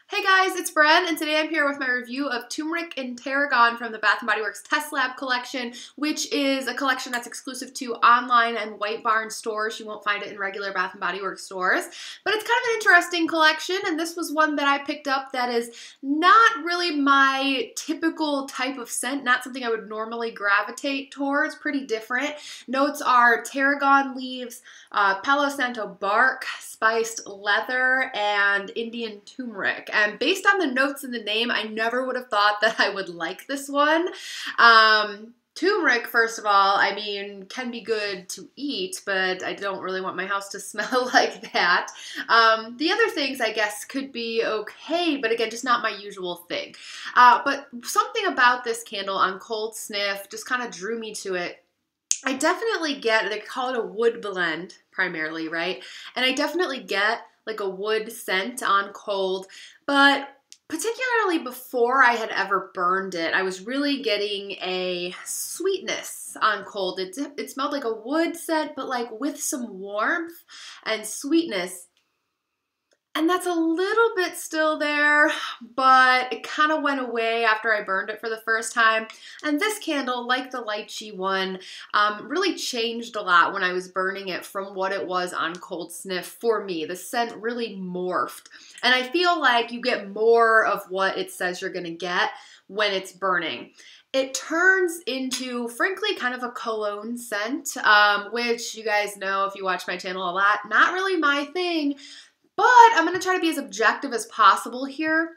Hey guys, it's Bren, and today I'm here with my review of Turmeric and Tarragon from the Bath & Body Works Test Lab collection, which is a collection that's exclusive to online and White Barn stores. You won't find it in regular Bath & Body Works stores, but it's kind of an interesting collection, and this was one that I picked up that is not really my typical type of scent, not something I would normally gravitate towards, pretty different. Notes are tarragon leaves, Palo Santo bark, spiced leather, and Indian turmeric. And based on the notes in the name, I never would have thought that I would like this one. Turmeric, first of all, I mean, can be good to eat, but I don't really want my house to smell like that. The other things, I guess, could be okay, but again, just not my usual thing. But something about this candle on cold sniff just kind of drew me to it. I definitely get, they call it a wood blend primarily, right? And I definitely get like a wood scent on cold, but particularly before I had ever burned it, I was really getting a sweetness on cold. It smelled like a wood scent, but like with some warmth and sweetness. And that's a little bit still there, but it kind of went away after I burned it for the first time. And this candle, like the lychee one, really changed a lot when I was burning it from what it was on cold sniff for me. The scent really morphed. And I feel like you get more of what it says you're gonna get when it's burning. It turns into, frankly, kind of a cologne scent, which you guys know if you watch my channel a lot, not really my thing. But I'm going to try to be as objective as possible here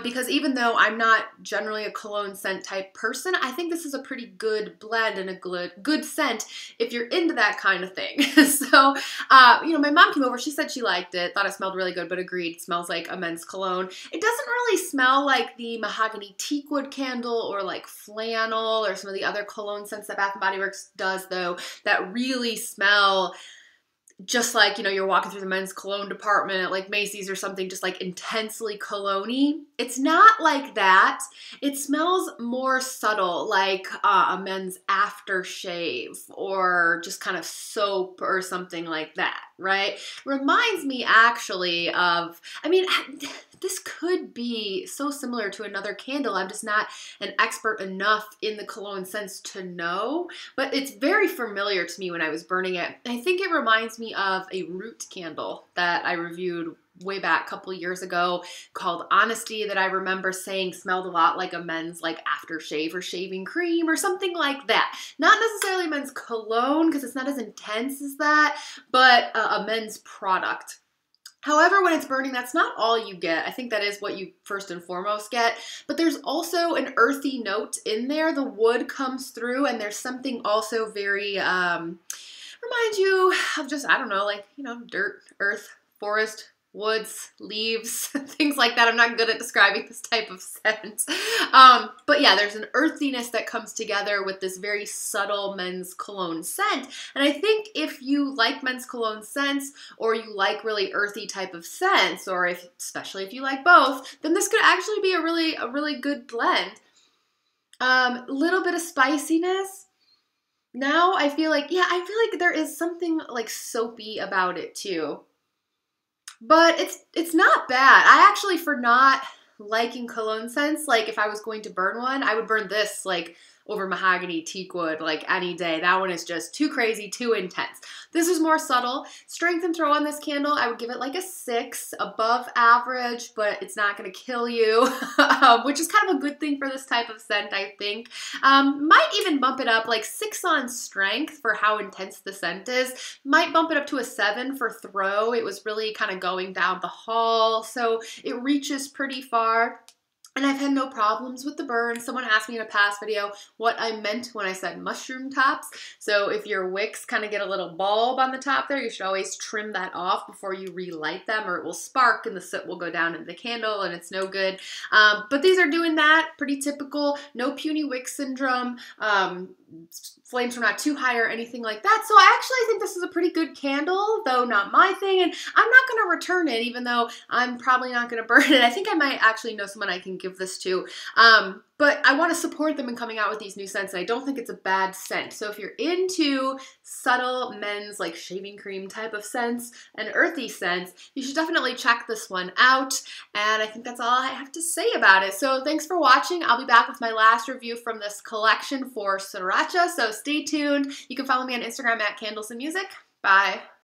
because even though I'm not generally a cologne scent type person, I think this is a pretty good blend and a good scent if you're into that kind of thing. So, you know, my mom came over. She said she liked it, thought it smelled really good, but agreed it smells like a men's cologne. It doesn't really smell like the mahogany teakwood candle or like flannel or some of the other cologne scents that Bath & Body Works does, though, that really smell just like, you know, you're walking through the men's cologne department at like Macy's or something, just like intensely cologne-y. It's not like that. It smells more subtle, like a men's aftershave or just kind of soap or something like that, right? Reminds me actually of, I mean, this could be so similar to another candle. I'm just not an expert enough in the cologne scents to know, but it's very familiar to me when I was burning it. I think it reminds me of a root candle that I reviewed way back a couple years ago called Honesty that I remember saying smelled a lot like a men's like aftershave or shaving cream or something like that. Not necessarily men's cologne because it's not as intense as that, but a men's product. However, when it's burning, that's not all you get. I think that is what you first and foremost get. But there's also an earthy note in there. The wood comes through, and there's something also very, reminds you of just, I don't know, like, you know, dirt, earth, forest, woods, leaves, things like that. I'm not good at describing this type of scent. But yeah, there's an earthiness that comes together with this very subtle men's cologne scent. And I think if you like men's cologne scents or you like really earthy type of scents, or especially if you like both, then this could actually be a really good blend. Little bit of spiciness. Now I feel like, yeah, I feel like there is something like soapy about it too. But it's not bad. I actually, for not liking cologne scents, like if I was going to burn one, I would burn this like over mahogany teakwood like any day. That one is just too crazy, too intense. This is more subtle. Strength and throw on this candle, I would give it like a 6, above average, but it's not gonna kill you, which is kind of a good thing for this type of scent, I think. Might even bump it up like 6 on strength for how intense the scent is. Might bump it up to a 7 for throw. It was really kind of going down the hall, so it reaches pretty far. And I've had no problems with the burn. Someone asked me in a past video what I meant when I said mushroom tops. So if your wicks kind of get a little bulb on the top there, you should always trim that off before you relight them, or it will spark and the soot will go down into the candle and it's no good. But these are doing that, pretty typical. No puny wick syndrome. flames are not too high or anything like that. So I actually think this is a pretty good candle, though not my thing, and I'm not going to return it, even though I'm probably not going to burn it. I think I might actually know someone I can give this to. But I want to support them in coming out with these new scents, and I don't think it's a bad scent. So if you're into subtle men's like shaving cream type of scents and earthy scents, you should definitely check this one out. And I think that's all I have to say about it. So thanks for watching. I'll be back with my last review from this collection for Sriracha, so stay tuned. You can follow me on Instagram at Candles and Music. Bye.